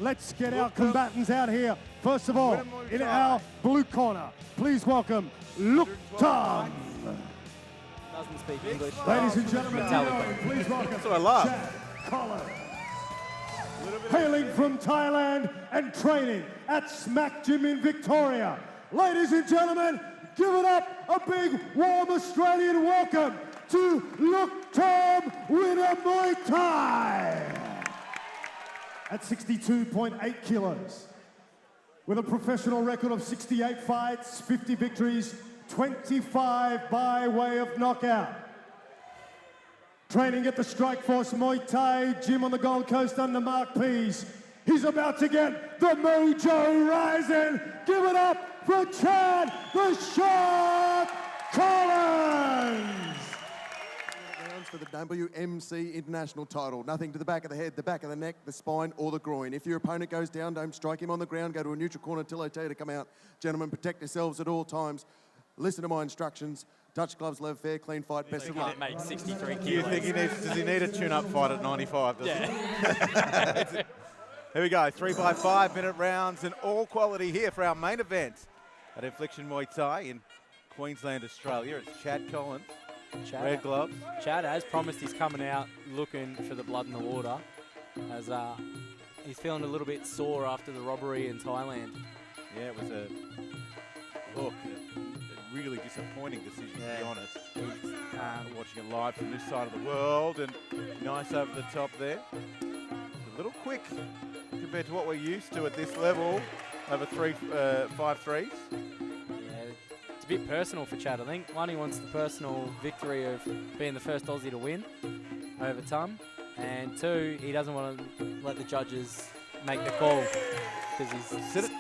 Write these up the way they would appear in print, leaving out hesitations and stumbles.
Let's get our combatants out here. First of all, in our blue corner, please welcome Luktum. Doesn't speak English. Ladies and gentlemen, please welcome That's what I love. Chad Collins. Hailing from Thailand and training at Smack Gym in Victoria. Ladies and gentlemen, give it up a big, warm Australian welcome to Luktum WinnerMuayThai. At 62.8 kilos, with a professional record of 68 fights, 50 victories, 25 by way of knockout. Training at the Strikeforce Muay Thai gym on the Gold Coast under Mark Pease. He's about to get the mojo rising. Give it up for Chad the Shark Collins. Rounds for the WMC International title. Nothing to the back of the head, the back of the neck, the spine, or the groin. If your opponent goes down, don't strike him on the ground. Go to a neutral corner till I tell you to come out. Gentlemen, protect yourselves at all times. Listen to my instructions. Touch gloves, love, fair, clean fight, best of luck. Mate, 63 kilos. Do you think does he need a tune-up fight at 95? Yeah. Here we go, 3x5 minute rounds and all quality here for our main event at Infliction Muay Thai in Queensland, Australia. It's Chad Collins, red gloves. Chad has promised he's coming out looking for the blood in the water, as he's feeling a little bit sore after the robbery in Thailand. Yeah, it was a really disappointing decision, to be honest. Watching it live from this side of the world, and nice over the top there. A little quick compared to what we're used to at this level, over 5 threes. Yeah, it's a bit personal for Chad, I think. One, he wants the personal victory of being the first Aussie to win over Tum, and two, he doesn't want to let the judges make the call, because he's said it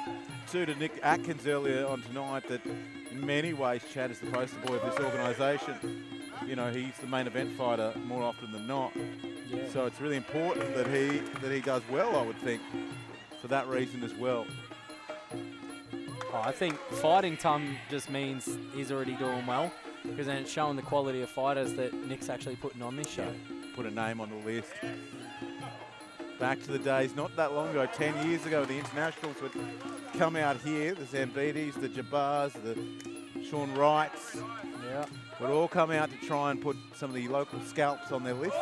to Nick Atkins earlier on tonight that in many ways Chad is the poster boy of this organisation. You know, he's the main event fighter more often than not. Yeah. So it's really important that he does well, I would think, for that reason as well. Oh, I think fighting Tum just means he's already doing well, because then it's showing the quality of fighters that Nick's actually putting on this show. Put a name on the list. Back to the days not that long ago, 10 years ago, the internationals would come out here, the Zambitis, the Jabars, the Sean Wrights, would all come out to try and put some of the local scalps on their list.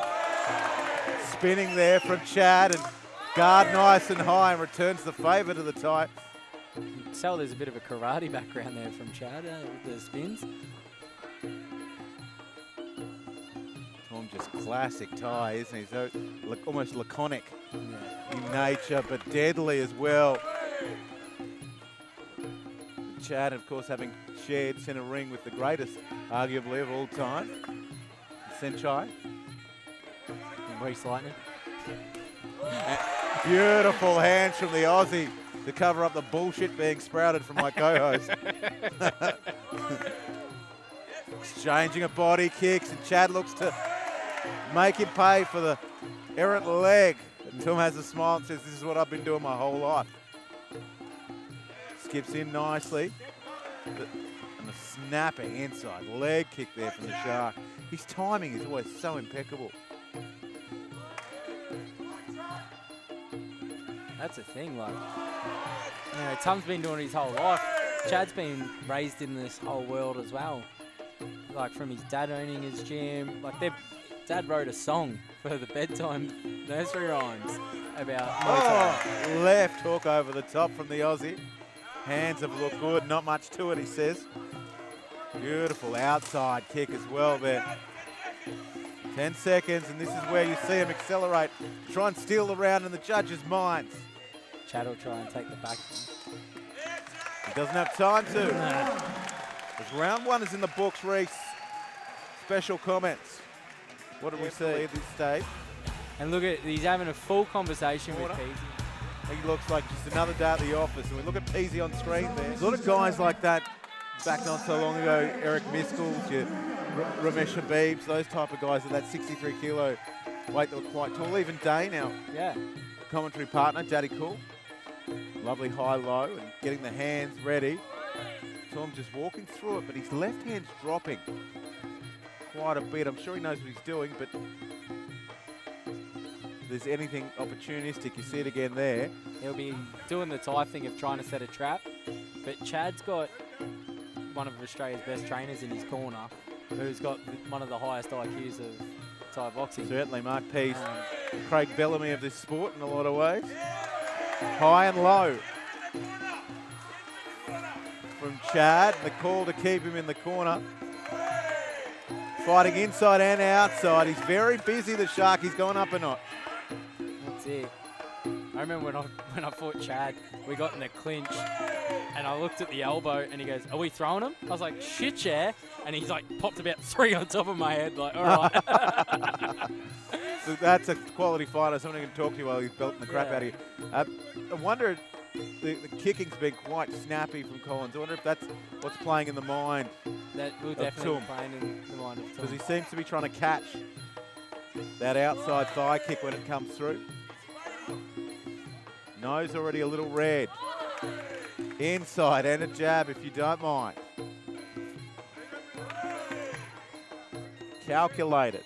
Spinning there from Chad, and guard nice and high, and returns the favour to the Thai. You can tell there's a bit of a karate background there from Chad with the spins. Tom, just classic Thai, isn't he? So almost laconic in nature, but deadly as well. Chad, of course, having shared centre ring with the greatest, arguably, of all time, Senchai. Reese Lightning. Beautiful hands from the Aussie to cover up the bullshit being sprouted from my co-host. Exchanging a body kicks, and Chad looks to make him pay for the errant leg. And Tom has a smile and says, this is what I've been doing my whole life. Skips in nicely. And a snapping inside leg kick there from the Shark. His timing is always so impeccable. That's a thing, like, you know, Tum's been doing it his whole life. Chad's been raised in this whole world as well. Like, from his dad owning his gym. Like, Dad wrote a song for the bedtime nursery rhymes about Muay Thai. Left hook over the top from the Aussie. Hands have looked good, not much to it, he says. Beautiful outside kick as well there. 10 seconds, and this is where you see him accelerate, try and steal the round in the judges' minds. Chad will try and take the back. He doesn't have time to. As round one is in the books, Reese. Special comments. What do we see at this stage? And look at, he's having a full conversation with Peasy. He looks like just another day at the office, and we look at Peasy on screen there. A lot of guys like that back not so long ago, Eric Miskells, Ramesh Habibs, those type of guys at that 63 kilo weight that were quite tall. Even Day now. Yeah. Commentary partner, Daddy Cool. Lovely high-low and getting the hands ready. Tom just walking through it, but his left hand's dropping quite a bit. I'm sure he knows what he's doing, but there's anything opportunistic. You see it again there. He'll be doing the Thai thing of trying to set a trap, but Chad's got one of Australia's best trainers in his corner, who's got one of the highest IQs of Thai boxing. Certainly, Mark P's Craig Bellamy of this sport in a lot of ways. High and low from Chad. The call to keep him in the corner. Fighting inside and outside. He's very busy, the Shark. He's going up a notch. That's it. I remember when I fought Chad, we got in a clinch, and I looked at the elbow, and he goes, "Are we throwing him?" I was like, "Shit, yeah." And he's like, popped about 3 on top of my head, like, all right. So that's a quality fighter. Someone who can talk to you while he's belting the crap out of you. I wonder, the kicking's been quite snappy from Collins. I wonder if that's what's playing in the mind. That will definitely be playing in the mind of Tom. Because he seems to be trying to catch that outside thigh kick when it comes through. Nose already a little red. Inside and a jab if you don't mind. Calculated.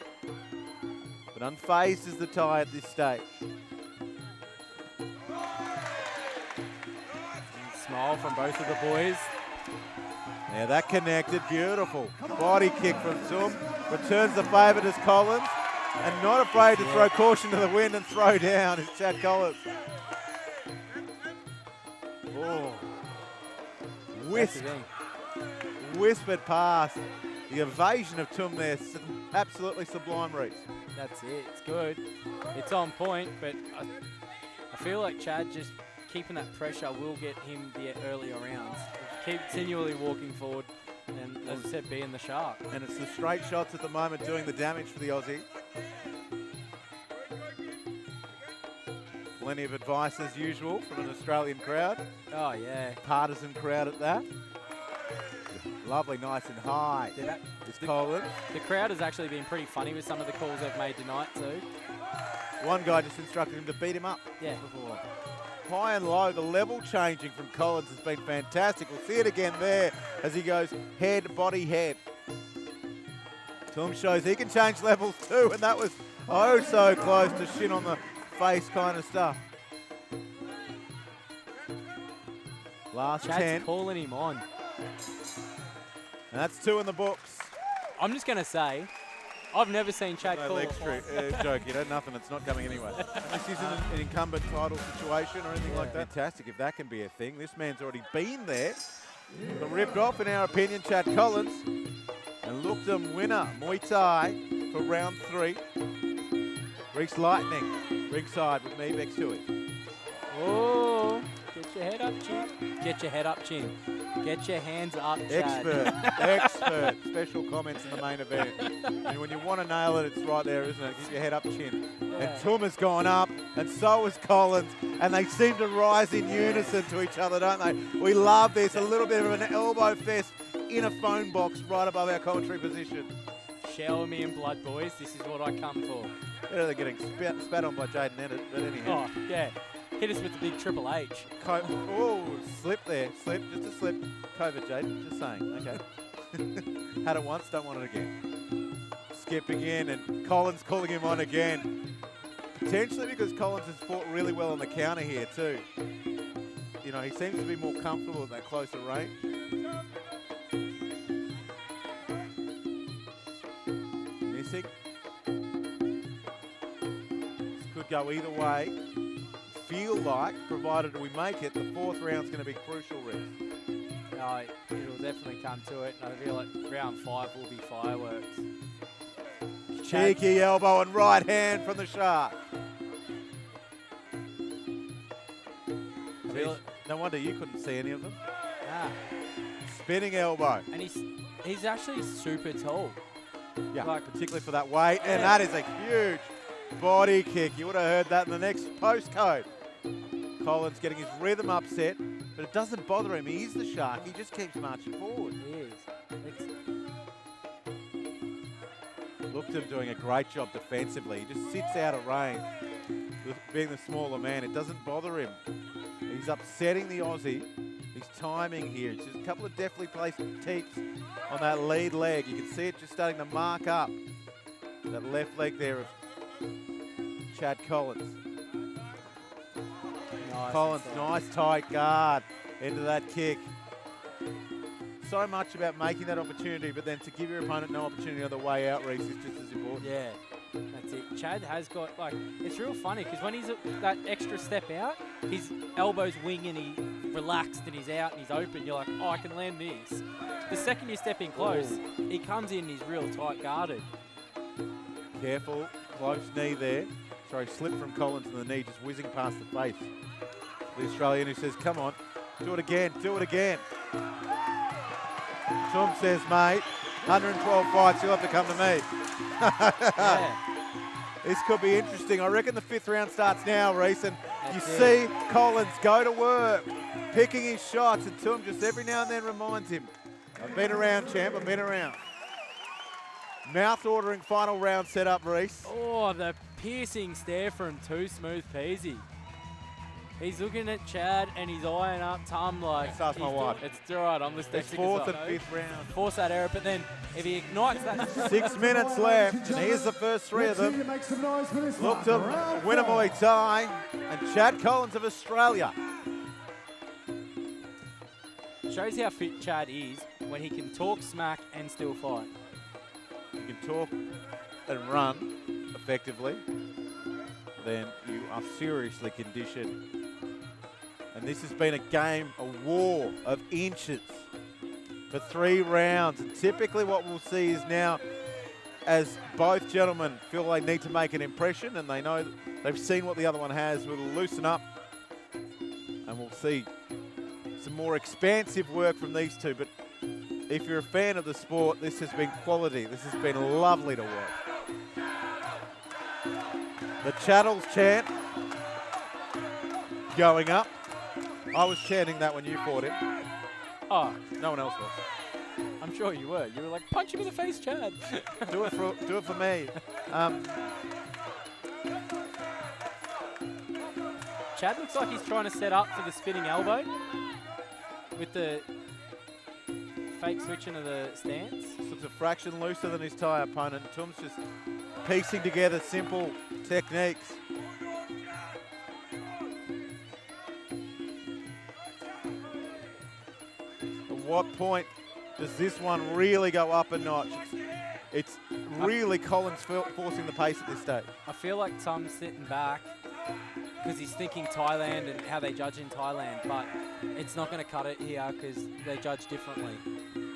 But unfazed is the Thai at this stage. Smile from both of the boys. Yeah, that connected. Beautiful. Body kick from Tum. Returns the favour to Collins. And not afraid to throw caution to the wind and throw down is Chad Collins. Oh. Whispered past. The evasion of Tum there. Absolutely sublime, Reese. That's it. It's good. It's on point, but I feel like Chad just keeping that pressure will get him the earlier rounds. Keep continually walking forward and, as I said, being the Shark. And it's the straight shots at the moment doing the damage for the Aussie. Plenty of advice as usual from an Australian crowd. Oh, yeah. Partisan crowd at that. Lovely, nice and high. It's Collins. The crowd has actually been pretty funny with some of the calls they've made tonight too. One guy just instructed him to beat him up. Yeah. Before. High and low, the level changing from Collins has been fantastic. We'll see it again there as he goes head, body, head. Tom shows he can change levels too, and that was oh so close to shin on the face kind of stuff. Last Chad's 10. calling him on. And that's 2 in the books. I'm just going to say, I've never seen Chad call. Joke, you know, nothing. It's not coming anyway. This isn't an incumbent title situation or anything like that. Fantastic if that can be a thing. This man's already been there. But ripped off, in our opinion, Chad Collins. And Luktum winner, Muay Thai for round 3. Reese Lightning, ringside with me next to him. Oh, get your head up, Chin. Get your head up, Chin. Get your hands up, Chad. Expert. Special comments in the main event. And when you want to nail it, it's right there, isn't it? Get your head up, Chin. Yeah. And Tum has gone up, and so has Collins. And they seem to rise in unison to each other, don't they? We love this. A little bit of an elbow fest in a phone box right above our commentary position. Shower me in blood, boys. This is what I come for. Better than getting spat on by Jaden Ennett, but anyhow. Oh, yeah. Hit us with the big Triple H. Oh, slip there. Slip, just a slip. COVID, Jaden, just saying. Okay. Had it once, don't want it again. Skipping in, and Collins calling him on again. Potentially because Collins has fought really well on the counter here too. You know, he seems to be more comfortable at that closer range. Missing. This could go either way. Feel like, provided we make it, the 4th round's going to be crucial, Reece. No, it'll definitely come to it. I feel like round 5 will be fireworks. Cheeky elbow and right hand from the Shark. No wonder you couldn't see any of them. Ah. Spinning elbow. And he's actually super tall. Yeah, like, particularly for that weight. And that is a huge body kick. You would have heard that in the next postcode. Collins getting his rhythm upset, but it doesn't bother him. He is the Shark. He just keeps marching forward. He is. Luktum doing a great job defensively. He just sits out of range. Being the smaller man, it doesn't bother him. He's upsetting the Aussie. He's timing here. It's just a couple of deftly placed teeps on that lead leg. You can see it just starting to mark up. That left leg there of Chad Collins. Nice Collins, inside. nice tight guard into that kick. So much about making that opportunity, but then to give your opponent no opportunity on the way out, Reese, is just as important. Yeah, that's it. Chad has got, like, it's real funny because when he's that extra step out, his elbows wing and he relaxed and he's out and he's open. You're like, oh, I can land this. The second you step in close, he comes in and he's real tight guarded. Careful, close knee there. Sorry, slip from Collins and the knee just whizzing past the face. The Australian who says, come on, do it again, do it again. Tom says, mate, 112 fights, you'll have to come to me. Yeah. This could be interesting. I reckon the 5th round starts now, Reese, and you That's see Collins go to work, picking his shots, and Tom just every now and then reminds him, I've been around, champ, I've been around. Mouth-ordering final round set up, Reese. Oh, the piercing stare from Too Smooth Peasy. He's looking at Chad and he's eyeing up Tom like... Let's ask my wife. It's all right, I'm listening. It's 4th and 5th round. Force that error, but then if he ignites that... 6 minutes left, and here's the first 3 of them. Make some noise for this Luktum, one. WinnerMuayThai, and Chad Collins of Australia. Shows how fit Chad is when he can talk smack and still fight. You can talk and run effectively, then you are seriously conditioned. And this has been a game, a war of inches for 3 rounds. And typically what we'll see is now, as both gentlemen feel they need to make an impression and they know they've seen what the other one has, we'll loosen up and we'll see some more expansive work from these two. But if you're a fan of the sport, this has been quality. This has been lovely to watch. The Chattels chant going up. I was chanting that when you fought him. Oh, No one else was. I'm sure you were. You were like, punch him in the face, Chad. Do it for me. Chad looks like he's trying to set up for the spinning elbow with the fake switch into the stance. This looks a fraction looser than his Thai opponent. Tum's just piecing together simple techniques. At what point does this one really go up a notch? It's really Collins forcing the pace at this stage. I feel like Tom's sitting back because he's thinking Thailand and how they judge in Thailand, but it's not going to cut it here because they judge differently.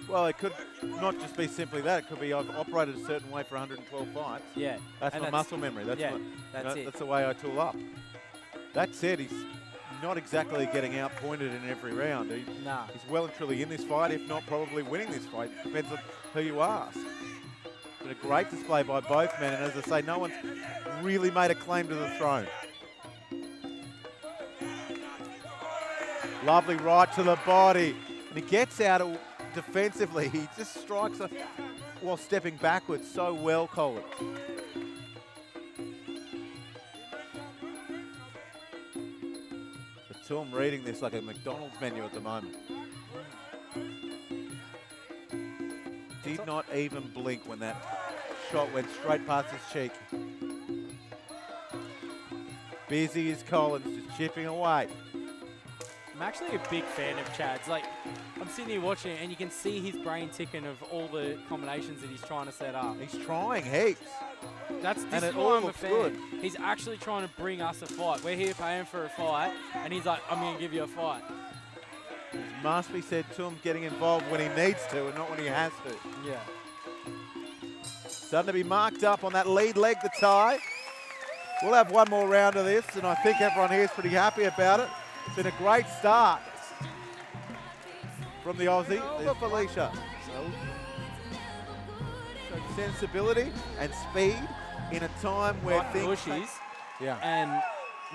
Well, it could not just be simply that. It could be I've operated a certain way for 112 fights. Yeah. That's and my muscle memory. That's yeah, my, that's it. That's the way I tool up. That said, he's not exactly getting outpointed in every round. Nah. He's well and truly in this fight, if not probably winning this fight. Depends on who you ask. Been a great display by both men, and as I say, no one's really made a claim to the throne. Lovely right to the body. And he gets out defensively. He just strikes while stepping backwards so well, Collins. The Tom reading this like a McDonald's menu at the moment. Did not even blink when that shot went straight past his cheek. Busy as Collins, just chipping away. I'm actually a big fan of Chad's. Like, I'm sitting here watching it and you can see his brain ticking of all the combinations that he's trying to set up. He's trying heaps. This And is it why all I'm a looks fan. good. He's actually trying to bring us a fight. We're here paying for a fight, and he's like, I'm going to give you a fight. It must be said to him getting involved when he needs to and not when he has to. Yeah. Starting to be marked up on that lead leg, the tie. We'll have one more round of this, and I think everyone here is pretty happy about it. It's been a great start from the Aussie. There's Felicia. So sensibility and speed in a time where Like things... bushies, Yeah. and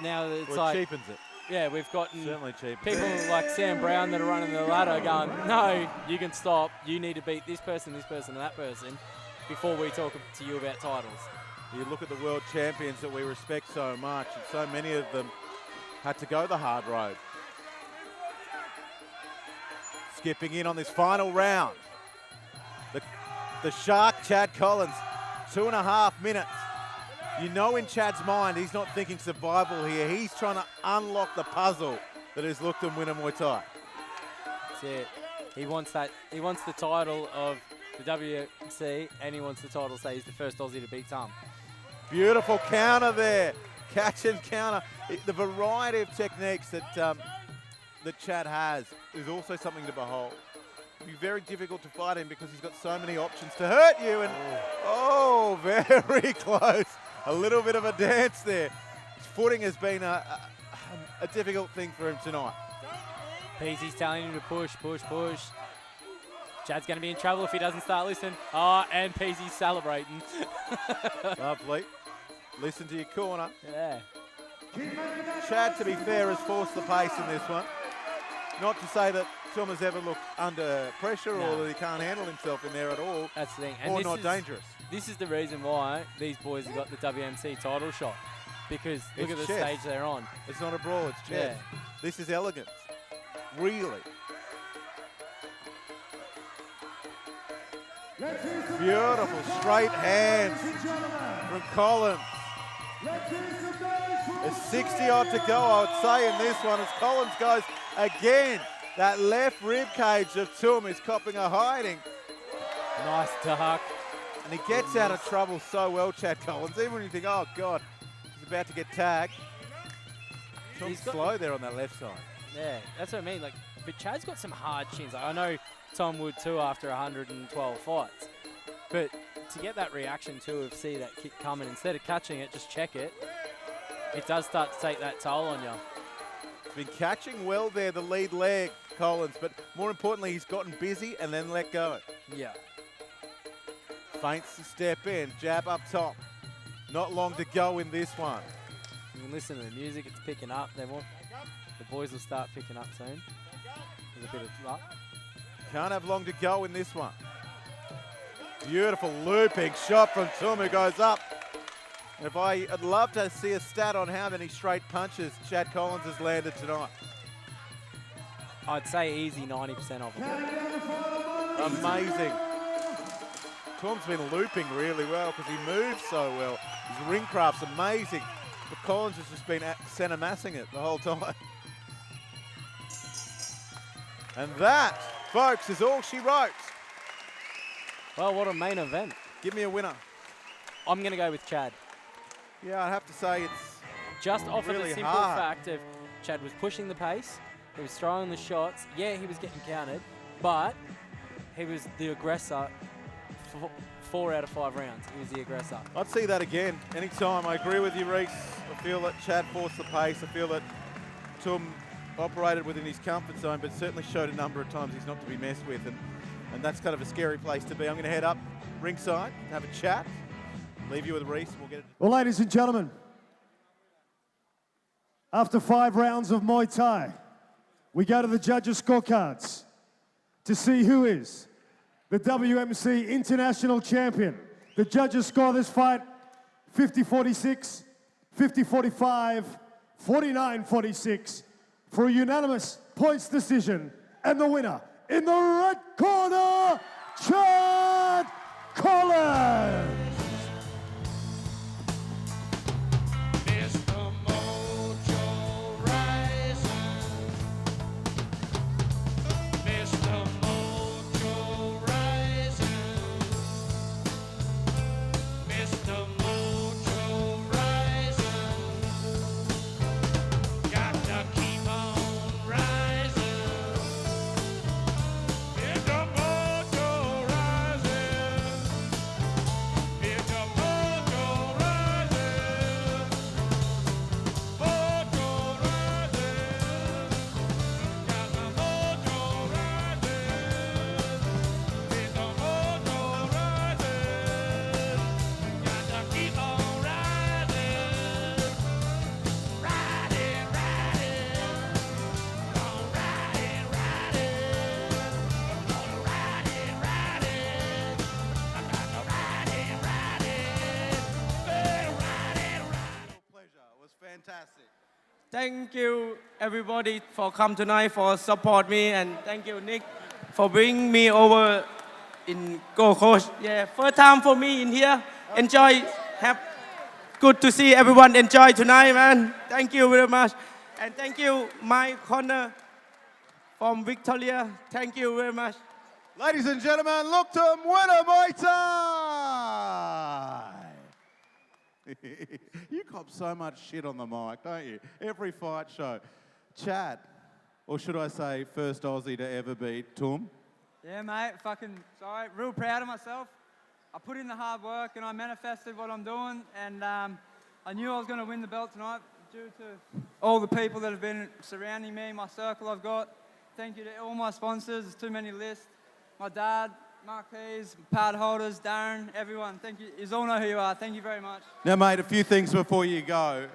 now it's Well, like, it cheapens it. yeah, we've gotten Certainly cheapens people it. like Sam Brown that are running the ladder going, no, you can stop. You need to beat this person, and that person before we talk to you about titles. You look at the world champions that we respect so much, and so many of them had to go the hard road. Skipping in on this final round. The Shark, Chad Collins, 2.5 minutes. You know in Chad's mind, he's not thinking survival here. He's trying to unlock the puzzle that is Luktum Winner Muay Thai. That's it. He wants that. He wants the title of the WMC, and he wants the title to say he's the first Aussie to beat Tom. Beautiful counter there. Catch and counter. The variety of techniques that that Chad has is also something to behold. It'll be very difficult to fight him because he's got so many options to hurt you. And oh, very close. A little bit of a dance there. His footing has been a difficult thing for him tonight. Peasy's telling him to push, push, push. Chad's going to be in trouble if he doesn't start listening. Oh, and Peasy's celebrating. Lovely. Listen to your corner. Yeah. Chad, to be fair, has forced the pace in this one. Not to say that Tom has ever looked under pressure or that he can't handle himself in there at all. That's the thing. And or not dangerous. This is the reason why these boys have got the WMC title shot. Because look at the stage they're on. It's not a brawl, it's chess. Yeah. This is elegance. Really. Beautiful straight hands from Collins. There's 60 odd to go, I would say, in this one as Collins goes again. That left rib cage of Tum is copping a hiding. Nice duck. And he gets out of trouble so well, Chad Collins. Even when you think, oh God, he's about to get tagged. Tum's slow there on that left side. Yeah, that's what I mean. Like, but Chad's got some hard chins. Like, I know Tom would too after 112 fights. But to get that reaction too of see that kick coming, instead of catching it, just check it. It does start to take that toll on you. He's been catching well there, the lead leg, Collins, but more importantly, he's gotten busy and then let go. Yeah. Feints to step in, jab up top. Not long to go in this one. You can listen to the music, it's picking up. The boys will start picking up soon. There's a bit of luck. Can't have long to go in this one. Beautiful looping shot from Tum, who goes up. And I'd love to see a stat on how many straight punches Chad Collins has landed tonight. I'd say easy 90% of them. Amazing. Tum's been looping really well because he moves so well. His ring craft's amazing. But Collins has just been centre massing it the whole time. And that, folks, is all she wrote. Well, what a main event. Give me a winner. I'm going to go with Chad. Yeah, I'd have to say it's just off really of the simple fact of Chad was pushing the pace, he was throwing the shots. Yeah, he was getting countered, but he was the aggressor for 4 out of 5 rounds. He was the aggressor. I'd see that again anytime. I agree with you, Reese. I feel that Chad forced the pace. I feel that Tum operated within his comfort zone, but certainly showed a number of times he's not to be messed with, and that's kind of a scary place to be. I'm going to head up ringside, have a chat, leave you with Reese, and we'll get it. Well, ladies and gentlemen, after 5 rounds of Muay Thai, we go to the judges' scorecards to see who is the WMC International Champion. The judges score this fight 50-46, 50-45, 49-46 for a unanimous points decision. And the winner in the red corner, Chad Collins. Fantastic. Thank you everybody for come tonight for support me, and thank you Nick for bringing me over in Gold Coast. Yeah, first time for me in here. Enjoy, have good to see everyone enjoy tonight, man. Thank you very much. And thank you, my corner from Victoria. Thank you very much. Ladies and gentlemen, Luktum, WinnerMuayThai. You cop so much shit on the mic, don't you? Every fight show. Chad, or should I say first Aussie to ever beat Tum? Yeah, mate, sorry, real proud of myself. I put in the hard work and I manifested what I'm doing, and I knew I was going to win the belt tonight due to all the people that have been surrounding me, my circle I've got. Thank you to all my sponsors, there's too many lists. My dad, Marquise, pad holders, Darren, everyone, thank you. You all know who you are, thank you very much. Now, mate, a few things before you go.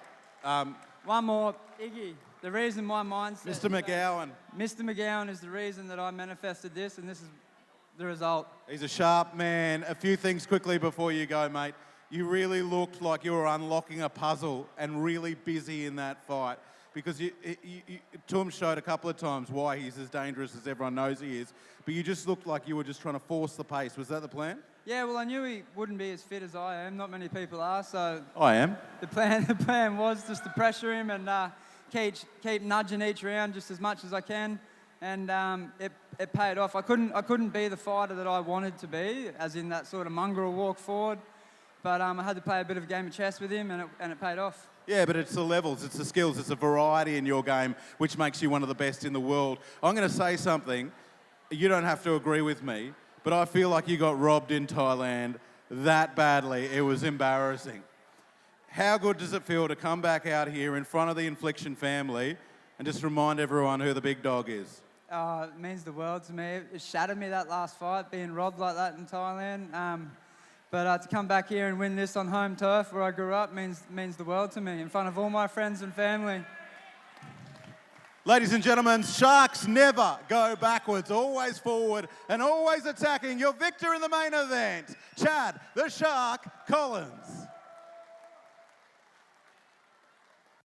One more, Iggy, the reason my mindset... Mr. McGowan. Mr. McGowan is the reason that I manifested this, and this is the result. He's a sharp man. A few things quickly before you go, mate. You really looked like you were unlocking a puzzle and really busy in that fight, because Tum showed a couple of times why he's as dangerous as everyone knows he is, but you just looked like you were just trying to force the pace. Was that the plan? Yeah, well, I knew he wouldn't be as fit as I am. Not many people are, so... I am. The plan was just to pressure him and keep nudging each round just as much as I can, and it paid off. I couldn't be the fighter that I wanted to be, as in that sort of mongrel walk forward, but I had to play a bit of a game of chess with him, and it paid off. Yeah, but it's the levels, it's the skills, it's a variety in your game, which makes you one of the best in the world. I'm going to say something. You don't have to agree with me, but I feel like you got robbed in Thailand that badly. It was embarrassing. How good does it feel to come back out here in front of the Infliction family and just remind everyone who the big dog is? It means the world to me. It shattered me, that last fight, being robbed like that in Thailand. But to come back here and win this on home turf where I grew up means the world to me, in front of all my friends and family. Ladies and gentlemen, Sharks never go backwards, always forward and always attacking. Your victor in the main event, Chad the Shark Collins.